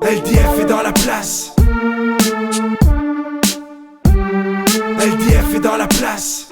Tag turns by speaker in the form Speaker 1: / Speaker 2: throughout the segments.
Speaker 1: LDF est dans la place. LDF est dans la place.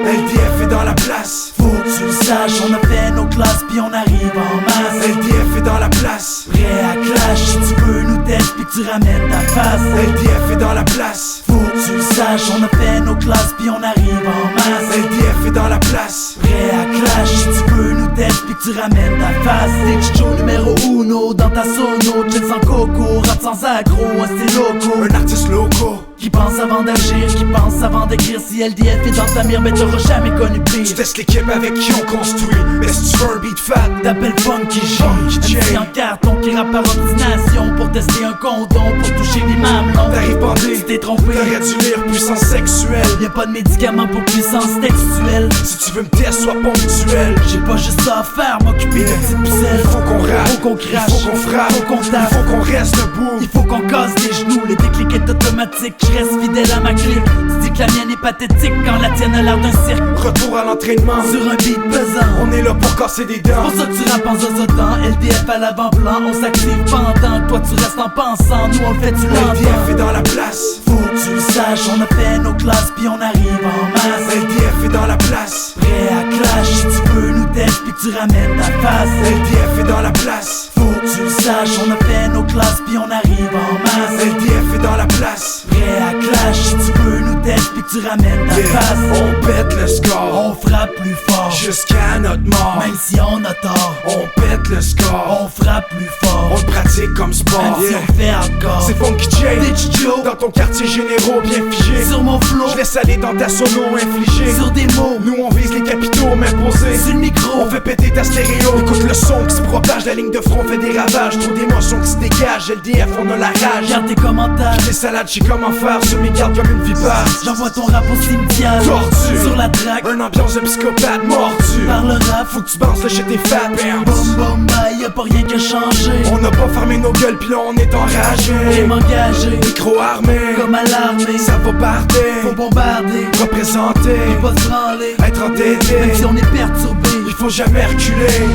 Speaker 1: LDF est dans la place.
Speaker 2: Faut que tu le saches, on a fait nos classes puis on arrive en masse.
Speaker 1: LDF est dans la place.
Speaker 2: Prêt à clash, si tu veux nous tester puis que tu ramènes ta face.
Speaker 1: LDF est dans la place.
Speaker 2: Faut que tu le saches, on a fait nos classes puis on arrive en masse.
Speaker 1: LDF est dans la place.
Speaker 2: Prêt à clash, si tu veux nous tester puis que tu ramènes ta face. C'est Chicho numéro uno dans ta sono. Chill sans coco, rap sans aggro, un style loco.
Speaker 1: Un artiste loco
Speaker 2: qui pense avant d'agir, qui pense avant d'écrire. Si LDF est dans ta mire, mais t'auras jamais connu pire.
Speaker 1: Tu testes l'équipe avec qui on construit. Mais si tu veux un beat fat,
Speaker 2: t'appelles Funky J. MC en carton qui rappe par obstination pour tester un condom, pour toucher des mamelons.
Speaker 1: T'arrives bandé,
Speaker 2: tu t'es trompé,
Speaker 1: t'aurais dû lire puissance sexuelle.
Speaker 2: Y'a pas de médicament pour puissance textuelle.
Speaker 1: Si tu veux me tester, sois ponctuel.
Speaker 2: J'ai pas juste ça à faire, m'occuper de petites pucelles.
Speaker 1: Il faut qu'on rappe,
Speaker 2: faut qu'on crache,
Speaker 1: il faut qu'on frappe,
Speaker 2: faut qu'on tape,
Speaker 1: il faut qu'on reste debout,
Speaker 2: il faut qu'on casse les genoux. Le déclic est automatique, je reste fidèle à ma clique. Tu dis que la mienne est pathétique quand la tienne a l'air d'un cirque.
Speaker 1: Retour à l'entraînement,
Speaker 2: sur un beat pesant.
Speaker 1: On est là pour casser des dents.
Speaker 2: Pour ça que tu rappes en zozotant, LDF à l'avant-plan. On s'active pendant, toi tu restes en pensant. Nous on le fait, tu l'entends.
Speaker 1: LDF est dans la place.
Speaker 2: Faut que tu le saches, on a fait nos classes puis on arrive en masse.
Speaker 1: LDF est dans la place.
Speaker 2: Prêt à clash, si tu veux nous tester puis que tu ramènes ta face.
Speaker 1: LDF est dans la place.
Speaker 2: Faut que tu le saches, on a fait nos classes puis on arrive en masse.
Speaker 1: LDF est dans la place.
Speaker 2: Prêt à clash, si tu veux nous tester puis que tu ramènes ta face.
Speaker 1: On pète le score,
Speaker 2: on frappe plus fort
Speaker 1: jusqu'à notre mort.
Speaker 2: Même si on a tort,
Speaker 1: on pète le score,
Speaker 2: on frappe plus fort.
Speaker 1: On le pratique comme sport,
Speaker 2: même si on fait hardcore.
Speaker 1: C'est Funky J,
Speaker 2: Chicho,
Speaker 1: dans ton quartier généraux bien figé.
Speaker 2: Sur mon flow,
Speaker 1: je laisse aller dans ta sono infligée.
Speaker 2: Sur des mots,
Speaker 1: nous on vise les capitaux main posée.
Speaker 2: Sur le micro,
Speaker 1: on fait péter ta stéréo. Écoute le son qui se propage, la ligne de front fait des ravages. Trop d'émotions qui se dégagent, LDF on a la rage.
Speaker 2: Garde tes commentaires,
Speaker 1: les salades, j'sais comment faire. Sur mes gardes comme une vipère.
Speaker 2: J'envoie ton rap au cimetière,
Speaker 1: tordu
Speaker 2: sur la track,
Speaker 1: une ambiance de psychopathe mordu.
Speaker 2: Par le rap,
Speaker 1: faut que tu bounces là chez tes fat.
Speaker 2: Boum boum bye, y'a pas rien qui a changé.
Speaker 1: On n'a pas fermé nos gueules pis là on est enragé.
Speaker 2: J'ai m'engagé,
Speaker 1: micro armé,
Speaker 2: comme à l'armée.
Speaker 1: Ça va barder,
Speaker 2: faut bombarder,
Speaker 1: représenter,
Speaker 2: et pas se branler,
Speaker 1: être entêté.
Speaker 2: Même si on est perturbé,
Speaker 1: il faut jamais reculer.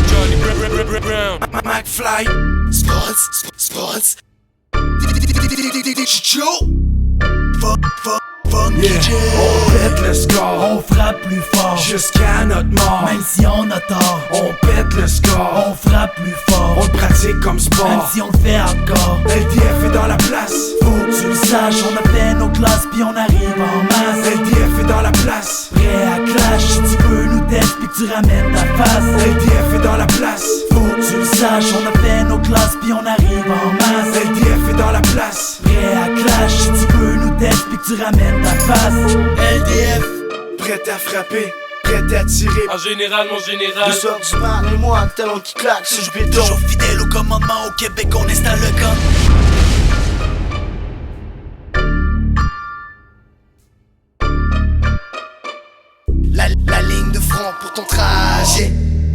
Speaker 3: Johnny Brown,
Speaker 1: McFly, Sports, Chicho.
Speaker 2: Funky J.
Speaker 1: On pète le score,
Speaker 2: on frappe plus fort
Speaker 1: jusqu'à notre mort.
Speaker 2: Même si on a tort,
Speaker 1: on pète le score,
Speaker 2: on frappe plus fort.
Speaker 1: On le pratique comme sport,
Speaker 2: même si on le fait hardcore.
Speaker 1: LDF est dans la place.
Speaker 2: Faut que tu le saches, on a fait nos classes puis on arrive en masse.
Speaker 1: LDF est dans la place.
Speaker 2: Prêt à clash, si tu veux nous tester puis que tu ramènes ta face.
Speaker 1: LDF est dans la place.
Speaker 2: Faut que tu le saches, on a fait nos classes puis on arrive en masse.
Speaker 1: LDF est dans la place.
Speaker 2: Prêt à clash, si tu veux nous tester puis que tu ramènes ta face.
Speaker 1: LDF, prêt à frapper, prêt à tirer.
Speaker 3: En général, mon général.
Speaker 4: Le soir du bar, et moi, un talon qui claque sur le béton.
Speaker 2: Toujours fidèle au commandement, au Québec, on installe le gun.
Speaker 4: La ligne de front pour ton trajet.